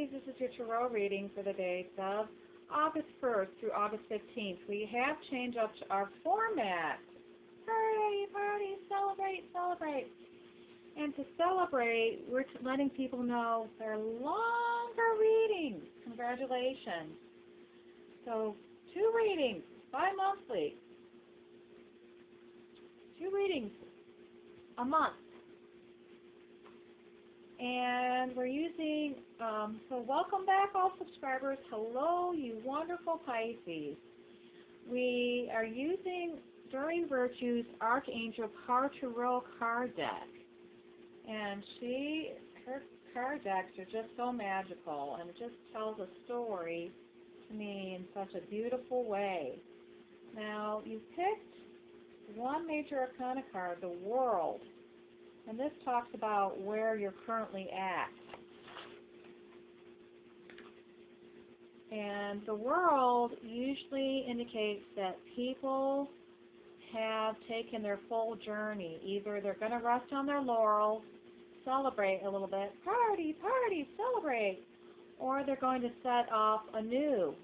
Pisces, this is your tarot reading for the dates of August 1st through August 15th. We have changed up our format. Party, party, celebrate, celebrate. And to celebrate, we're letting people know they're longer readings. Congratulations. So 2 readings, bi-monthly. 2 readings a month. And we're using, so welcome back all subscribers. Hello, you wonderful Pisces. We are using During Virtue's Archangel Tarot card deck. And her card decks are just so magical, and it just tells a story to me in such a beautiful way. Now, you picked one major arcana card, the World. And this talks about where you're currently at. And the World usually indicates that people have taken their full journey. Either they're going to rest on their laurels, celebrate a little bit, party, party, celebrate, or they're going to set off anew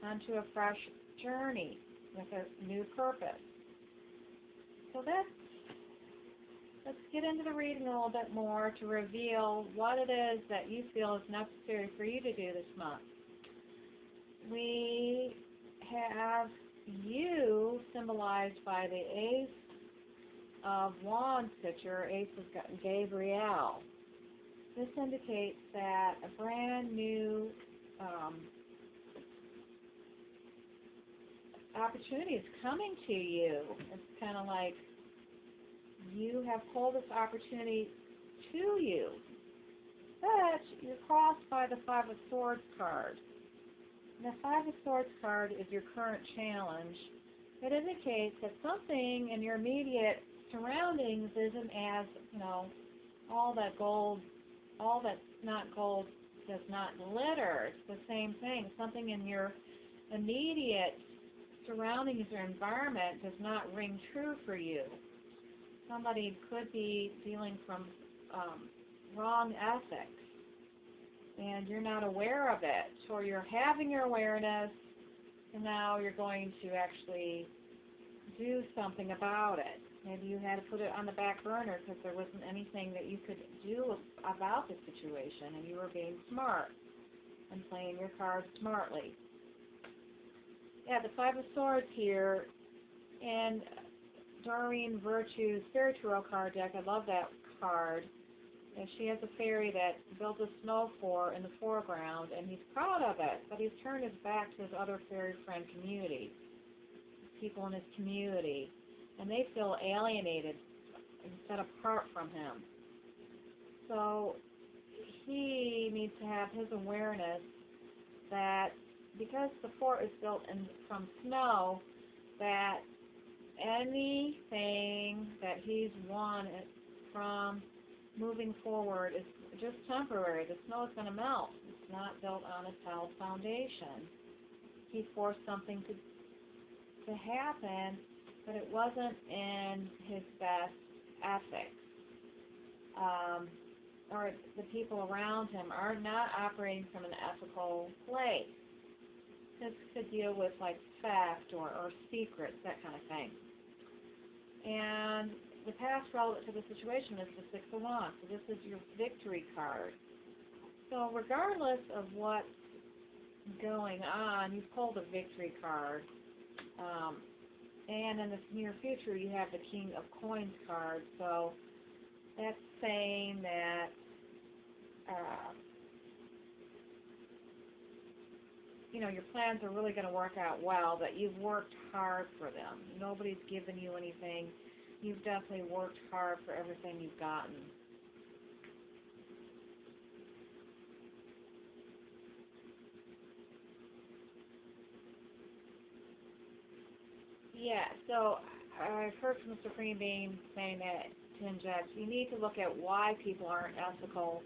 onto a fresh journey with a new purpose. So let's get into the reading a little bit more to reveal what it is that you feel is necessary for you to do this month. We have you symbolized by the Ace of Wands picture, Ace of Gabriel. This indicates that a brand new opportunity is coming to you. It's kind of like you have pulled this opportunity to you, but you're crossed by the Five of Swords card. And the Five of Swords card is your current challenge. It indicates that something in your immediate surroundings isn't as, all that gold, all that's not gold does not glitter. It's the same thing. Something in your immediate surroundings or environment does not ring true for you. Somebody could be dealing from wrong ethics, and you're not aware of it, or you're having your awareness, and now you're going to actually do something about it. Maybe you had to put it on the back burner because there wasn't anything that you could do about the situation, and you were being smart and playing your cards smartly. Yeah, the Five of Swords here, and Doreen Virtue's Fairy Tarot card deck. I love that card. And she has a fairy that built a snow fort in the foreground, and he's proud of it, but he's turned his back to his other fairy friend community, people in his community, and they feel alienated and set apart from him. So he needs to have his awareness that because the fort is built from snow, that anything that he's won from moving forward is just temporary. The snow is going to melt. It's not built on a solid foundation. He forced something to happen, but it wasn't in his best ethics. Or the people around him are not operating from an ethical place. This could deal with like theft or secrets, that kind of thing. And the past relevant to the situation is the Six of Wands. So this is your victory card. So regardless of what's going on, you pulled a victory card. And in the near future, you have the King of Coins card. So that's saying that your plans are really going to work out well, that you've worked hard for them. Nobody's given you anything. You've definitely worked hard for everything you've gotten. Yeah, so I've heard from the Supreme Being saying that to inject, you need to look at why people aren't ethical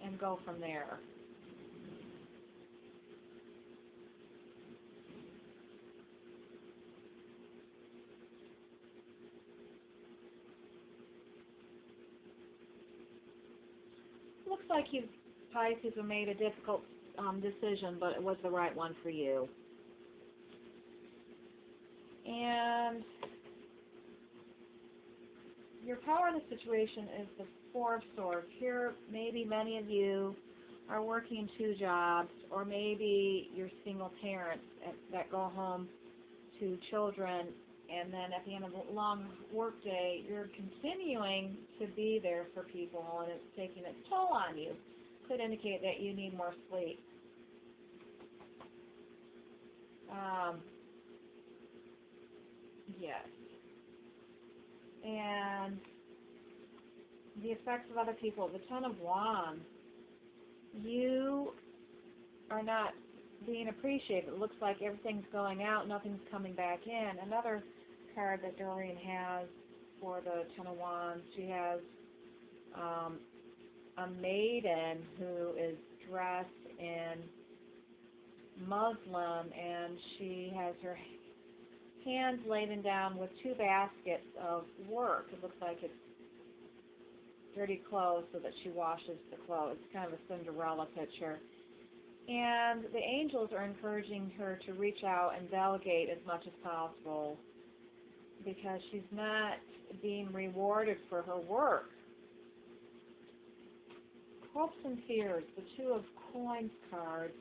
and go from there. Looks like you Pisces have made a difficult decision, but it was the right one for you. And your power in the situation is the Four of Swords. Here, maybe many of you are working 2 jobs, or maybe you're single parents that go home to children, and then at the end of a long work day, you're continuing to be there for people, and it's taking its toll on you. Could indicate that you need more sleep. Yes. And the effects of other people, the Ten of Wands. You are not being appreciated. It looks like everything's going out, nothing's coming back in. Another card that Doreen has for the Ten of Wands, she has a maiden who is dressed in Muslim, and she has her hands laden down with 2 baskets of work. It looks like it's dirty clothes so that she washes the clothes. It's kind of a Cinderella picture. And the angels are encouraging her to reach out and delegate as much as possible because she's not being rewarded for her work. Hopes and fears, the Two of Coins card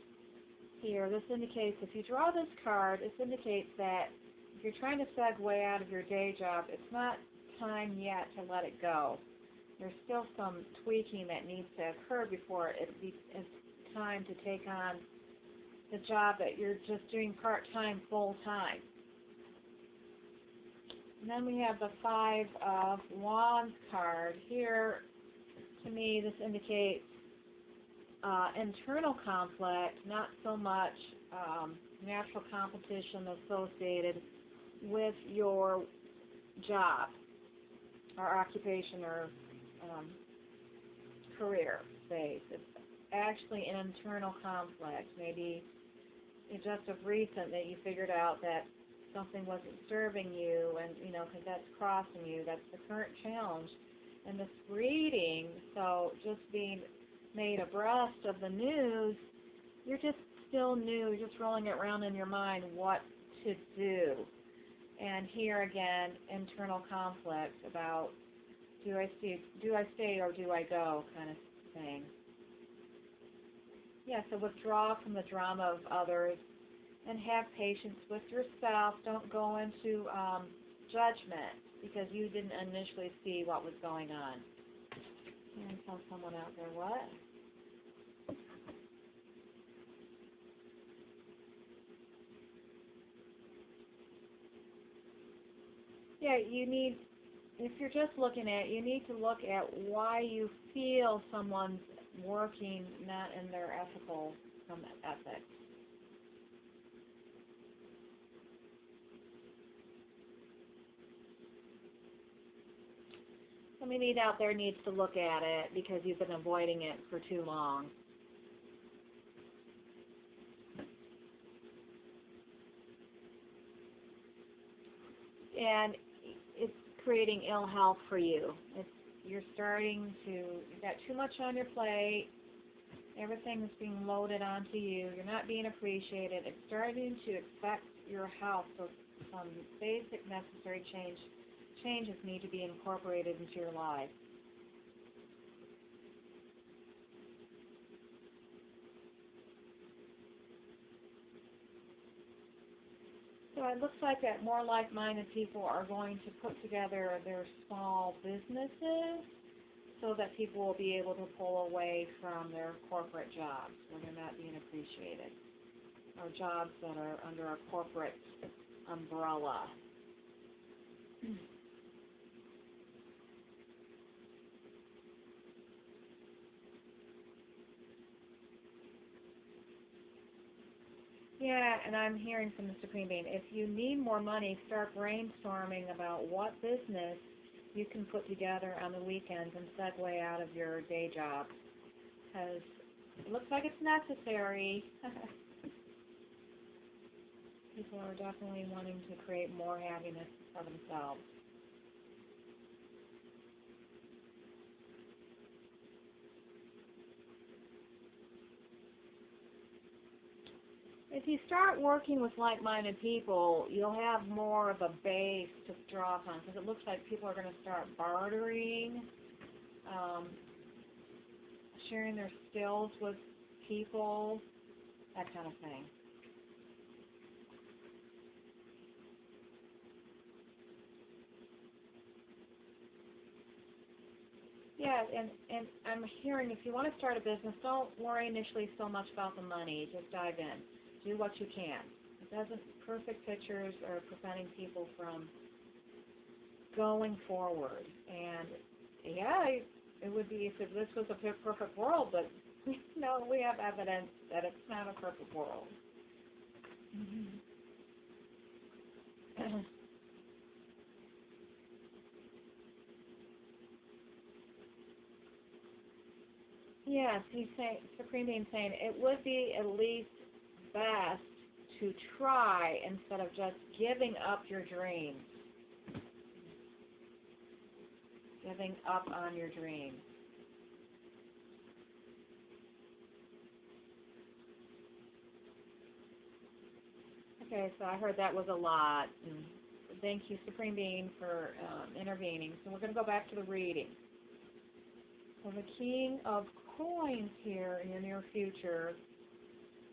here. This indicates, if you draw this card, this indicates that if you're trying to segue out of your day job, it's not time yet to let it go. There's still some tweaking that needs to occur before it's time to take on the job that you're just doing part-time, full-time. And then we have the Five of Wands card. Here, to me, this indicates internal conflict, not so much natural competition associated with your job or occupation or career space. It's actually an internal conflict. Maybe it's just of recent that you figured out that something wasn't serving you, and because that's crossing you. That's the current challenge in this reading. So just being made abreast of the news, you're just still new. You're just rolling it around in your mind what to do. And here again, internal conflict about do I stay or do I go kind of thing. Yeah, so withdraw from the drama of others and have patience with yourself. Don't go into judgment because you didn't initially see what was going on. And tell someone out there what? Yeah, you need, if you're just looking at it, you need to look at why you feel someone's working not in their ethical ethics. Somebody out there needs to look at it because you've been avoiding it for too long. And it's creating ill health for you. You've got too much on your plate. Everything's being loaded onto you. You're not being appreciated. It's starting to affect your health. So some basic necessary changes need to be incorporated into your life. So it looks like that more like-minded people are going to put together their small businesses so that people will be able to pull away from their corporate jobs where they're not being appreciated, or jobs that are under a corporate umbrella. Yeah, and I'm hearing from the Supreme Being, if you need more money, start brainstorming about what business you can put together on the weekends and segue out of your day job, because it looks like it's necessary. People are definitely wanting to create more happiness for themselves. If you start working with like-minded people, you'll have more of a base to draw upon, because it looks like people are going to start bartering, um, sharing their skills with people, that kind of thing. Yeah, and I'm hearing if you want to start a business, don't worry initially so much about the money. Just dive in. Do what you can. It doesn't, perfect pictures are preventing people from going forward. And yeah, it would be if this was a perfect world, but no, we have evidence that it's not a perfect world. Yes, he's saying, Supreme Being saying it would be at least best to try instead of just giving up your dreams. Giving up on your dreams. Okay, so I heard that was a lot. And thank you, Supreme Being, for intervening. So we're going to go back to the reading. So the King of Coins here in your near future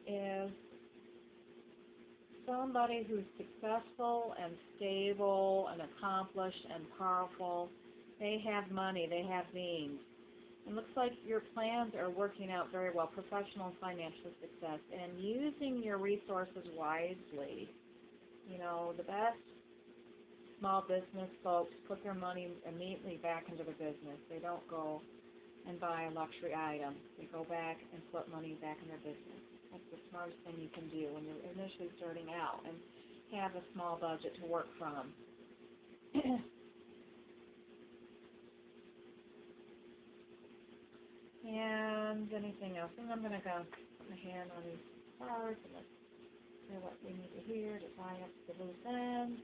is somebody who's successful and stable and accomplished and powerful. They have money. They have means. It looks like your plans are working out very well, professional and financial success, and using your resources wisely. You know, the best small business folks put their money immediately back into the business. They don't go and buy a luxury item. They go back and put money back in their business. That's the smartest thing you can do when you're initially starting out and have a small budget to work from. And anything else? And I'm going to go put my hand on these cards and let's hear what we need to hear to tie up the loose ends.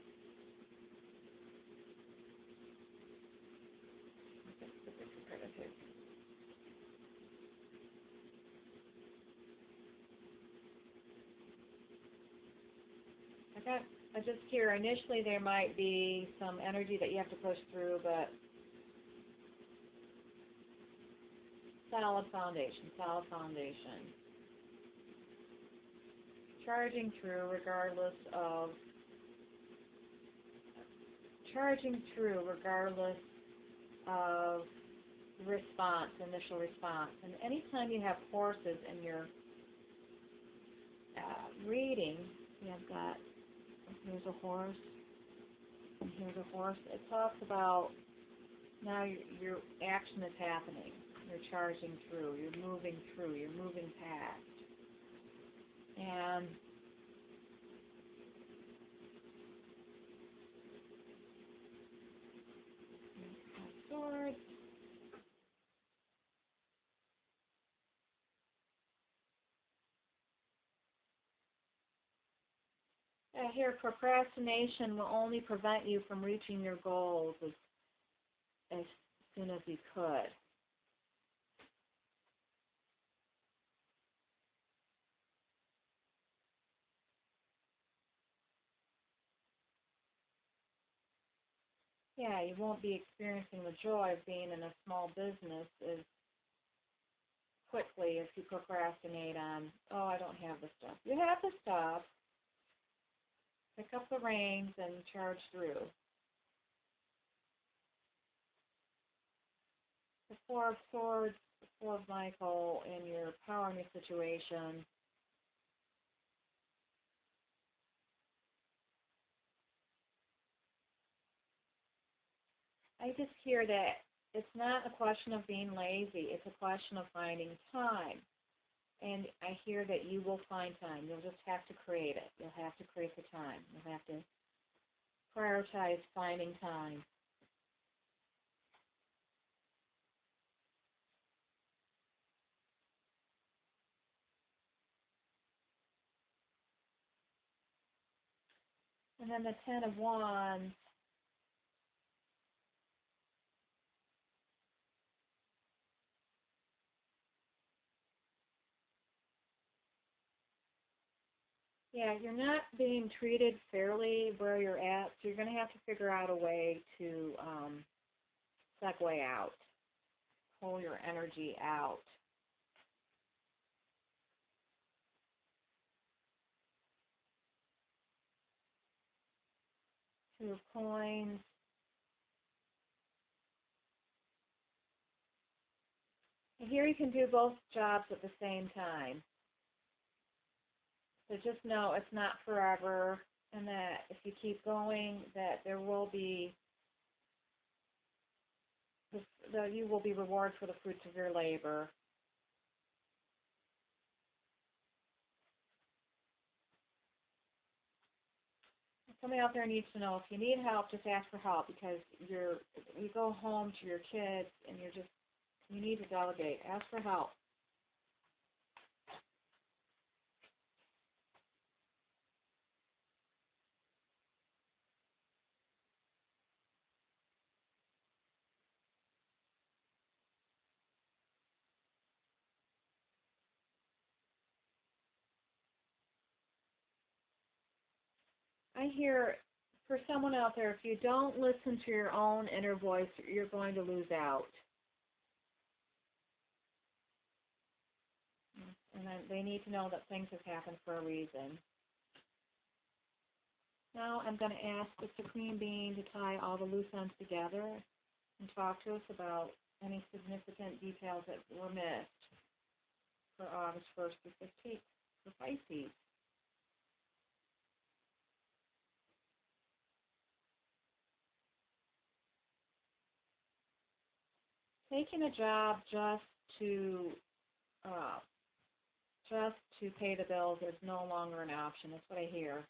Okay, I just hear initially there might be some energy that you have to push through, but solid foundation, solid foundation. Charging through regardless of response, initial response. And anytime you have horses in your reading, you have got, here's a horse, and here's a horse. It talks about now your action is happening. You're charging through, you're moving past. And swords. Here, procrastination will only prevent you from reaching your goals as soon as you could. Yeah, you won't be experiencing the joy of being in a small business as quickly if you procrastinate on, oh, I don't have the stuff. You have the stuff. Pick up the reins and charge through. The Four of Swords, the Four of Michael, in your power in your situation. I just hear that it's not a question of being lazy. It's a question of finding time. And I hear that you will find time. You'll just have to create it. You'll have to create the time. You'll have to prioritize finding time. And then the Ten of Wands. Yeah, you're not being treated fairly where you're at, so you're going to have to figure out a way to segue out, pull your energy out. Two of Coins. And here you can do both jobs at the same time. So just know it's not forever, and that if you keep going, that there will be, you will be rewarded for the fruits of your labor. Somebody out there needs to know if you need help, just ask for help, because you go home to your kids and you need to delegate. Ask for help. I hear, for someone out there, if you don't listen to your own inner voice, you're going to lose out. And then they need to know that things have happened for a reason. Now I'm going to ask the Supreme Being to tie all the loose ends together and talk to us about any significant details that were missed for August 1st to 15th for Pisces. Taking a job uh, just to pay the bills is no longer an option. That's what I hear.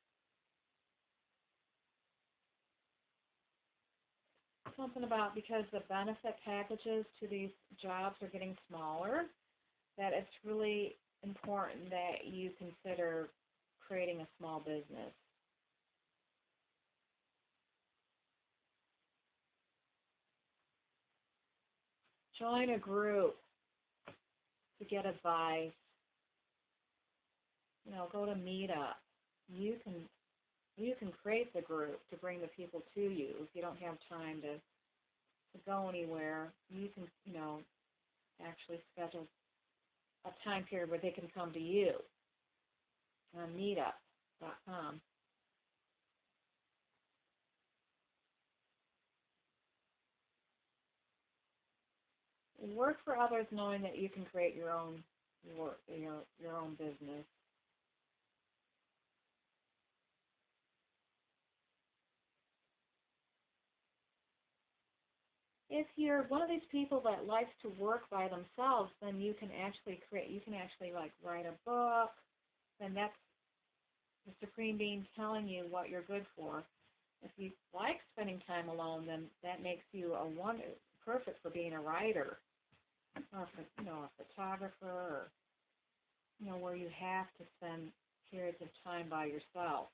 Something about because the benefit packages to these jobs are getting smaller, that it's really important that you consider creating a small business. Join a group to get advice. Go to Meetup. You can create the group to bring the people to you. If you don't have time to go anywhere, you can, actually schedule a time period where they can come to you on meetup.com. Work for others, knowing that you can create your own work, your own business. If you're one of these people that likes to work by themselves, then you can actually like write a book, then that's the Supreme Being telling you what you're good for. If you like spending time alone, then that makes you perfect for being a writer, or a photographer, or where you have to spend periods of time by yourself.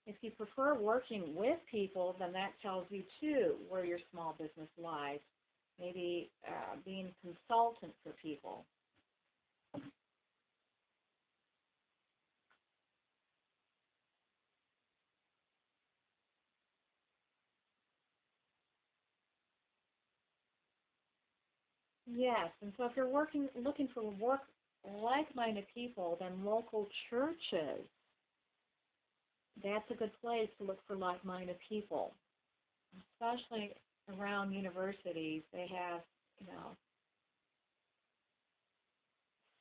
If you prefer working with people, then that tells you, too, where your small business lies. Maybe being a consultant for people. Yes, and so if you're looking for like-minded people, then local churches, that's a good place to look for like-minded people, especially around universities. They have,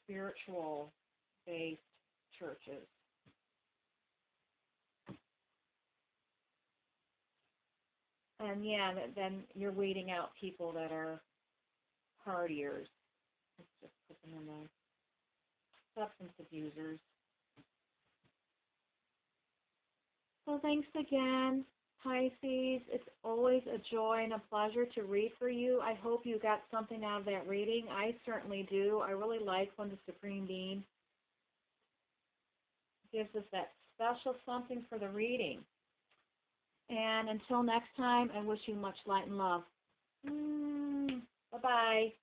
spiritual-based churches. And yeah, then you're weeding out people that are partiers. Let's just put them in the substance abusers. So thanks again, Pisces. It's always a joy and a pleasure to read for you. I hope you got something out of that reading. I certainly do. I really like when the Supreme Being gives us that special something for the reading. And until next time, I wish you much light and love. Bye-bye.